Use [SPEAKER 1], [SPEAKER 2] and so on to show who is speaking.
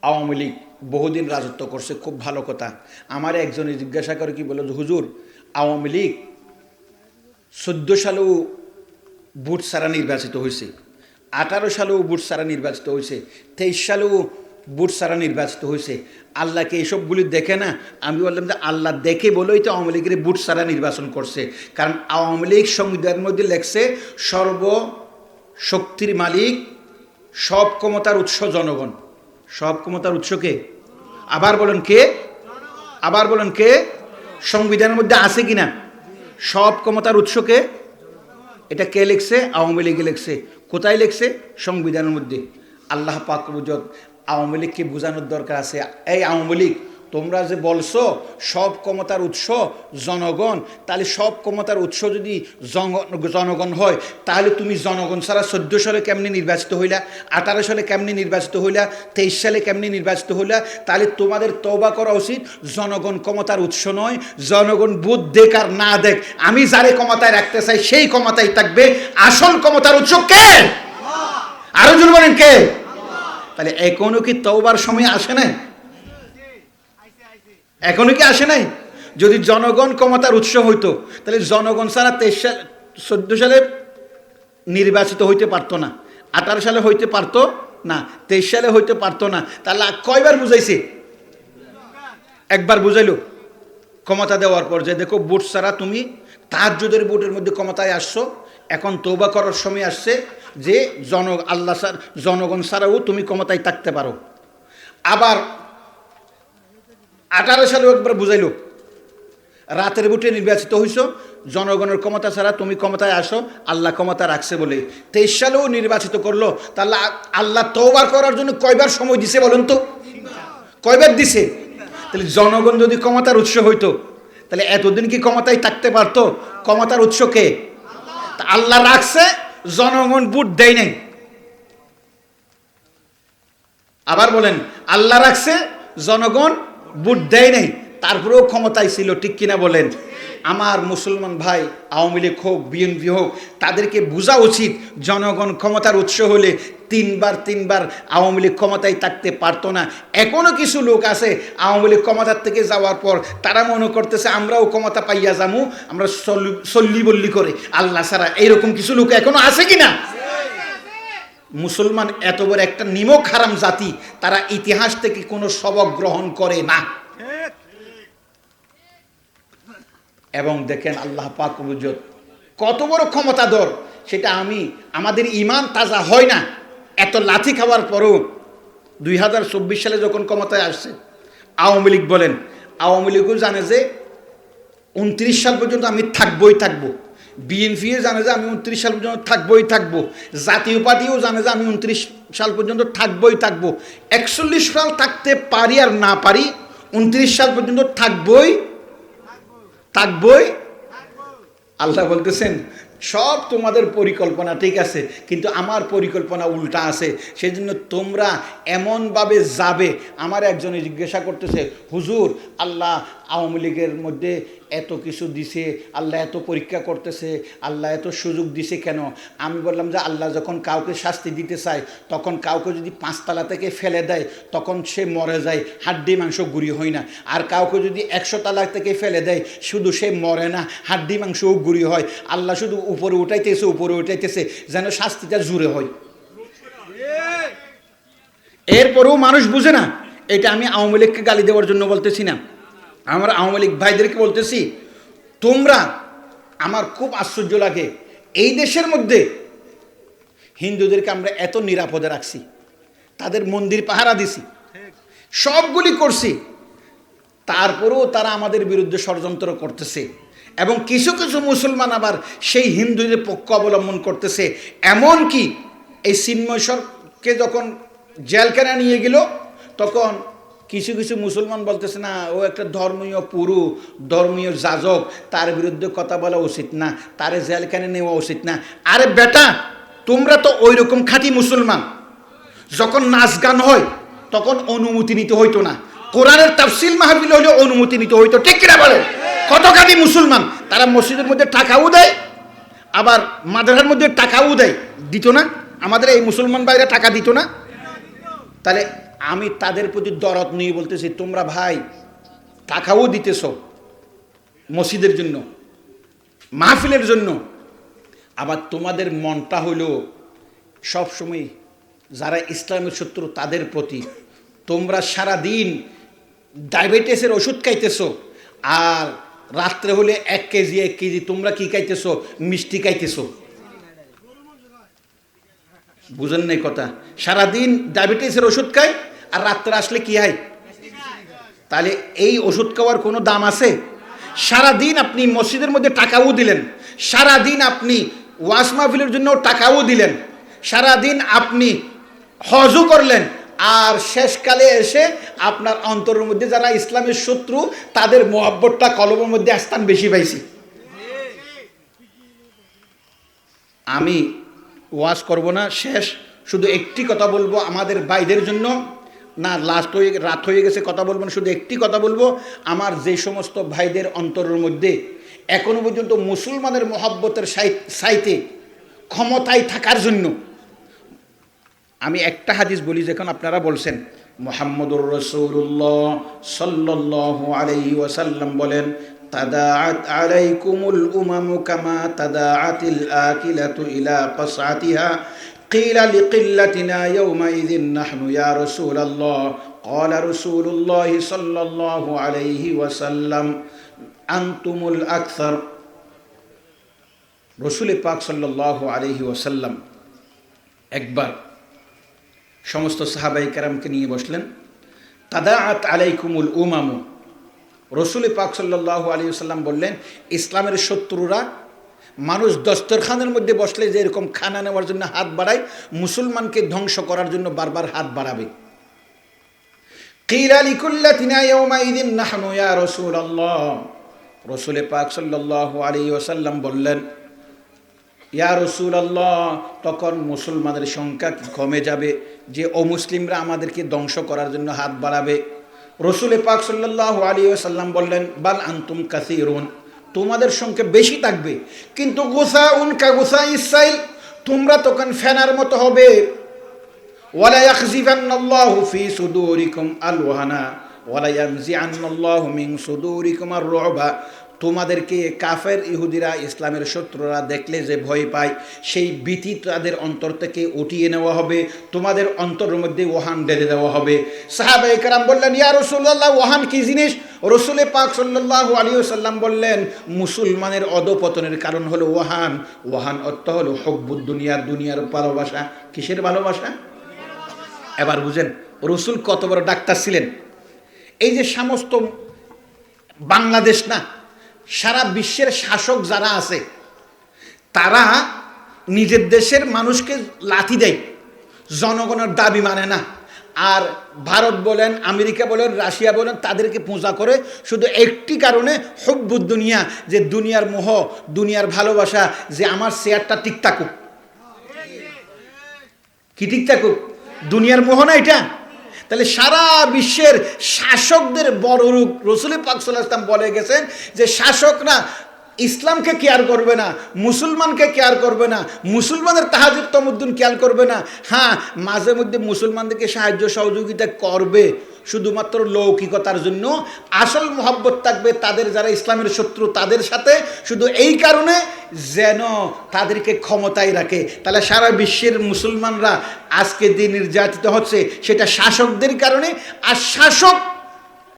[SPEAKER 1] আওয়ামী লীগ বহুদিন রাজত্ব করছে, খুব ভালো কথা। আমার একজনে জিজ্ঞাসা করে কি বলে, হুজুর আওয়ামী লীগ 14 সালেও ভোট ছাড়া নির্বাচিত হয়েছে, 18 সালেও ভোট ছাড়া নির্বাচিত হয়েছে, 23 সালেও ভোট ছাড়া নির্বাচিত হয়েছে, আল্লাহকে এইসবগুলি দেখে না? আমি বললাম যে আল্লাহ দেখে বলেই তো আওয়ামী লীগের ভোট ছাড়া নির্বাচন করছে। কারণ আওয়ামী লীগ সংবিধানের মধ্যে লেখছে সর্বশক্তির মালিক, সব ক্ষমতার উৎস জনগণ। সব ক্ষমতার উৎস কে? আবার বলেন কে? আবার বলেন কে? সংবিধানের মধ্যে আছে কিনা সব ক্ষমতার উৎস কে? এটা কে লিখছে? আওয়ামী লীগে লিখছে। কোথায় লিখছে? সংবিধানের মধ্যে। আল্লাহ পাক বুঝত আওয়ামী লীগকে বোঝানোর দরকার আছে, এই আওয়ামী লীগ তোমরা যে বলছো সব ক্ষমতার উৎস জনগণ, তাহলে সব ক্ষমতার উৎস যদি জনগণ হয়, তাহলে তুমি জনগণ ছাড়া 14 সালে কেমনি নির্বাচিত হইলা, 18 সালে কেমনি নির্বাচিত হইলা, 23 সালে কেমনি নির্বাচিত হইলা? তাহলে তোমাদের তওবা করা উচিত। জনগণ ক্ষমতার উৎস নয়, জনগণ বুধ দেখ আর না দেখ, আমি যারে ক্ষমতায় রাখতে চাই সেই ক্ষমতায় থাকবে। আসল ক্ষমতার উৎস কে? আরো জোরে বলেন কে? তাহলে এখনো কি তওবার সময় আসে নাই? এখনো কি আসে নাই? যদি জনগণ ক্ষমতার উৎস হইতো, তাহলে জনগণ ছাড়া 14 সালে নির্বাচিত হইতে পারতো না, 18 সালে হইতে পারতো না, 23 সালে হইতে পারতো না। তাহলে কয়বার বুঝাইছে? একবার বুঝাইলো ক্ষমতা দেওয়ার পর, যে দেখো ভোট ছাড়া তুমি তাহাজ্জুদের ভোটের মধ্যে ক্ষমতায় আসছো, এখন তওবা করার সময় আসছে যে আল্লাহ জনগণ ছাড়াও তুমি ক্ষমতায় থাকতে পারো। আবার 18 সালেও একবার বুঝাইলো, রাতের ভোটে নির্বাচিত হইছ, জনগণের ক্ষমতা ছাড়া তুমি ক্ষমতায় আসো, আল্লাহ ক্ষমতা রাখছে বলে। 23 সালেও নির্বাচিত করলো। তাহলে আল্লাহ তওবা করার জন্য কয়বার সময় দিছে বলেন তো? কয়বার দিছে? তাহলে জনগণ যদি ক্ষমতার উৎস হইতো, তাহলে এতদিন কি ক্ষমতায় থাকতে পারতো? ক্ষমতার উৎস কে? আল্লাহ রাখছে, জনগণ ভোট দেয় নাই। আবার বলেন, আল্লাহ রাখছে, জনগণ ভোট দেয় নাই, তারপরেও ক্ষমতায় ছিল, ঠিক কিনা বলেন? আমার মুসলমান ভাই, আওয়ামী লীগ হোক বিএনপি হোক, তাদেরকে বোঝা উচিত জনগণ ক্ষমতার উৎস হলে তিনবার আওয়ামী লীগ ক্ষমতায় থাকতে পারতো না। এখনো কিছু লোক আছে আওয়ামী লীগ ক্ষমতার থেকে যাওয়ার পর তারা মনে করতেছে আমরাও ক্ষমতা পাইয়া যামু, আমরা সল্লি বল্লি করে আল্লাহ ছাড়া। এইরকম কিছু লোক এখনো আছে কিনা? মুসলমান এত বড় একটা নিমক হারাম জাতি, তারা ইতিহাস থেকে কোনো সবক গ্রহণ করে না। এবং দেখেন আল্লাহ পাক বুঝত কত বড় ক্ষমতাধর, সেটা আমাদের ইমান তাজা হয় না। এত লাথি খাওয়ার পরও 2024 সালে যখন ক্ষমতায় আসছে আওয়ামী লীগ, বলেন আওয়ামী লীগও জানে যে 29 সাল পর্যন্ত আমি থাকবো। বিএনপিও জানে যে আমি 29 সাল পর্যন্ত থাকবো। জাতীয় পার্টিও জানে যে আমি 29 সাল পর্যন্ত থাকবো। 41 সাল থাকতে পারি আর না পারি, 29 সাল পর্যন্ত থাকবই। আল্লাহ বলতেছেন সব তোমাদের পরিকল্পনা ঠিক আছে, কিন্তু আমার পরিকল্পনা উল্টা আছে। সেই জন্য তোমরা এমনভাবে যাবে। আমার একজনে জিজ্ঞাসা করতেছে, হুজুর আল্লাহ আওয়ামী লীগের মধ্যে এত কিছু দিছে, আল্লাহ এত পরীক্ষা করতেছে, আল্লাহ এত সুযোগ দিছে কেন? আমি বললাম যে আল্লাহ যখন কাউকে শাস্তি দিতে চায়, তখন কাউকে যদি 5 তলা থেকে ফেলে দেয় তখন সে মরে যায়, হাড্ডি মাংস গুঁড়ি হয় না। আর কাউকে যদি 100 তলা থেকে ফেলে দেয়, শুধু সে মরে না, হাড্ডি মাংসও গুঁড়ি হয়। আল্লাহ শুধু উপরে উঠাইতেছে যেন শাস্তিটা জুড়ে হয়। এরপরেও মানুষ বুঝে না। এটা আমি আওয়ামী লীগকে গালি দেওয়ার জন্য বলতেছি না, আমার আওয়ামী লীগ ভাইদেরকে বলতেছি, তোমরা, আমার খুব আশ্চর্য লাগে, এই দেশের মধ্যে হিন্দুদেরকে আমরা এত নিরাপদে রাখছি, তাদের মন্দির পাহারা দিছি, সবগুলি করছি, তারপরেও তারা আমাদের বিরুদ্ধে ষড়যন্ত্র করতেছে। এবং কিছু কিছু মুসলমান আবার সেই হিন্দুদের পক্ষ অবলম্বন করতেছে। এমনকি এই চিন্ময়কে যখন জেলখানা নিয়ে গেল, তখন কিছু কিছু মুসলমান বলতেছে না, ও একটা ধর্মীয় যাজক, তার বিরুদ্ধে কথা বলা উচিত না, তারে জেলখানে নেওয়া উচিত না। আরে বেটা, তোমরা তো ওই রকম খাঁটি মুসলমান, যখন নাচ গান হয় তখন অনুমতি নিতে হইতো না, কোরআনের তাফসীর মাহফিল হলে অনুমতি নিতে হইতো, ঠিক কিনা বলে? কত খাঁটি মুসলমান, তারা মসজিদের মধ্যে টাকাও দেয়, আবার মাদ্রাসার মধ্যে টাকাও দিত না? আমাদের এই মুসলমান ভাইরা টাকা দিত না? তাহলে আমি তাদের প্রতি দরদ নিয়ে বলতেছি, তোমরা ভাই টাকাও দিতেছ মসজিদের জন্য, মাহফিলের জন্য, আবার তোমাদের মনটা হলো সবসময় যারা ইসলামের শত্রু তাদের প্রতি। তোমরা সারা দিন ডায়াবেটিসের ওষুধ খাইতেছো, আর রাত্রে হলে 1 কেজি 1 কেজি তোমরা কি খাইতেছো? মিষ্টি খাইতেছো। বুঝেন নাই কথা? সারাদিন ডায়াবেটিসের ওষুধ খায়, আর রাত্রে আসলে কি হয়? তাহলে এই ওষুধ খাওয়ার কোনো দাম আছে? সারাদিন আপনি মসজিদের মধ্যে টাকাও দিলেন, সারাদিন আপনি ওয়াজ মাহফিলের জন্য টাকাও দিলেন, সারাদিন আপনি হজও করলেন, আর শেষকালে এসে আপনার অন্তরের মধ্যে যারা ইসলামের শত্রু তাদের মোহাব্বতটা কলবের মধ্যে স্থান বেশি পাইছি। আমি ওয়াজ করব না, শেষ শুধু একটি কথা বলবো আমাদের ভাইদের জন্য। না রাত হয়ে গেছে, কথা বলবো না, শুধু একটি কথা বলবো। আমার যে সমস্ত ভাইদের অন্তরের মধ্যে এখনো পর্যন্ত মুসলমানের মোহাব্বতের সাইতে ক্ষমতায় থাকার জন্য, আমি একটা হাদিস বলি, যখন আপনারা বলছেন মুহাম্মদুর রাসূলুল্লাহ সাল্লাল্লাহু আলাইহি ওয়াসাল্লাম বলেন, তাদাআত আলাইকুমুল উমামু কামা তাদাআতিল আকিলাতু ইলা কাসআতিহা কিলা লিকিল্লাতিনা ইয়াওমাইযিন নাহনু ইয়া রাসূলুল্লাহ ক্বালা রাসূলুল্লাহ সাল্লাল্লাহু আলাইহি ওয়াসাল্লাম আনতুমুল আকসার। রাসূল পাক সাল্লাল্লাহু আলাইহি ওয়াসাল্লাম একবার সমস্ত সাহাবায়ে কেরামকে নিয়ে বসলেন। তাদাআত আলাইকুমুল উমামু, রাসূল পাক সাল্লাল্লাহু আলাইহি ওয়াসাল্লাম বললেন, ইসলামের শত্রুরা মানুষ দস্তরখানের মধ্যে বসলে যে এরকম খানা নেওয়ার জন্য হাত বাড়ায়, মুসলমানকে ধ্বংস করার জন্য বারবার হাত বাড়াবে। কিলা লিকুল্লাতিনা ইয়াওমাইযিন নাহনু ইয়া রাসূলুল্লাহ, রাসূল পাক সাল্লাল্লাহু আলাইহি ওয়াসাল্লাম বললেন, ইয়া রাসূলুল্লাহ, তখন মুসলমানের সংখ্যা কমে যাবে যে অমুসলিমরা আমাদেরকে ধ্বংস করার জন্য হাত বাড়াবে। রাসূল পাক সাল্লাল্লাহু আলাইহি ওয়াসাল্লাম বললেন, বাল আনতুম কাসীরুন, তোমাদের সংখ্যা বেশি থাকবে, কিন্তু গুসাউন কা গুসাইস সাইল, তোমরা তখন ফেনার মতো হবে। ওয়ালা ইয়াখজিফান্নাল্লাহু ফি সুদুরিকুম আলওয়াহানা ওয়ালা ইয়ানজিআন্নাল্লাহু মিন সুদুরিকুম আর-রু'বা, তোমাদেরকে কাফের ইহুদিরা ইসলামের শত্রুরা দেখলে যে ভয় পায়, সেই ভীতি তাদের অন্তর থেকে উঠিয়ে নেওয়া হবে, তোমাদের অন্তরের মধ্যে ওহান ঢেলে দেওয়া হবে। সাহাবায়ে কেরাম বললেন, ইয়া রাসূলুল্লাহ, ওহান কি জিনিস? রাসূল পাক সাল্লাল্লাহু আলাইহি ওয়াসাল্লাম বললেন, মুসলমানের অধপতনের কারণ হলো ওহান। ওহান অর্থ হলো হুব্বুদ দুনিয়া, দুনিয়ার ভালোবাসা। কিসের ভালোবাসা? এবার বুঝেন রাসূল কত বড় ডাক্তার ছিলেন। এই যে সমস্ত বাংলাদেশ না, সারা বিশ্বের শাসক যারা আছে তারা নিজের দেশের মানুষকে লাথি দেয়, জনগণের দাবি মানে না। আর ভারত বলেন, আমেরিকা বলেন, রাশিয়া বলেন, তাদেরকে পূজা করে শুধু একটি কারণে, হুব্বুদ দুনিয়া, যে দুনিয়ার মোহ, দুনিয়ার ভালোবাসা, যে আমার শেয়ারটা ঠিক থাকুক। কি ঠিক থাকুক? দুনিয়ার মোহ না এটা? তাহলে সারা বিশ্বের শাসকদের বড় রূপ রাসূল পাক সাল্লাল্লাহু আলাইহি ওয়াসাল্লাম বলে গেছেন যে শাসকরা ইসলামকে কেয়ার করবে না, মুসলমানকে কেয়ার করবে না, মুসলমানের তাহাজ্জুদ তামাদ্দুন খেয়াল করবে না। হ্যাঁ, মাঝে মধ্যে মুসলমানদেরকে সাহায্য সহযোগিতা করবে শুধুমাত্র লৌকিকতার জন্য। আসল মোহাব্বত থাকবে তাদের যারা ইসলামের শত্রু তাদের সাথে, শুধু এই কারণে যেন তাদেরকে ক্ষমতায় রাখে। তাহলে সারা বিশ্বের মুসলমানরা আজকে যে নির্যাতিত হচ্ছে সেটা শাসকদের কারণে। আর শাসক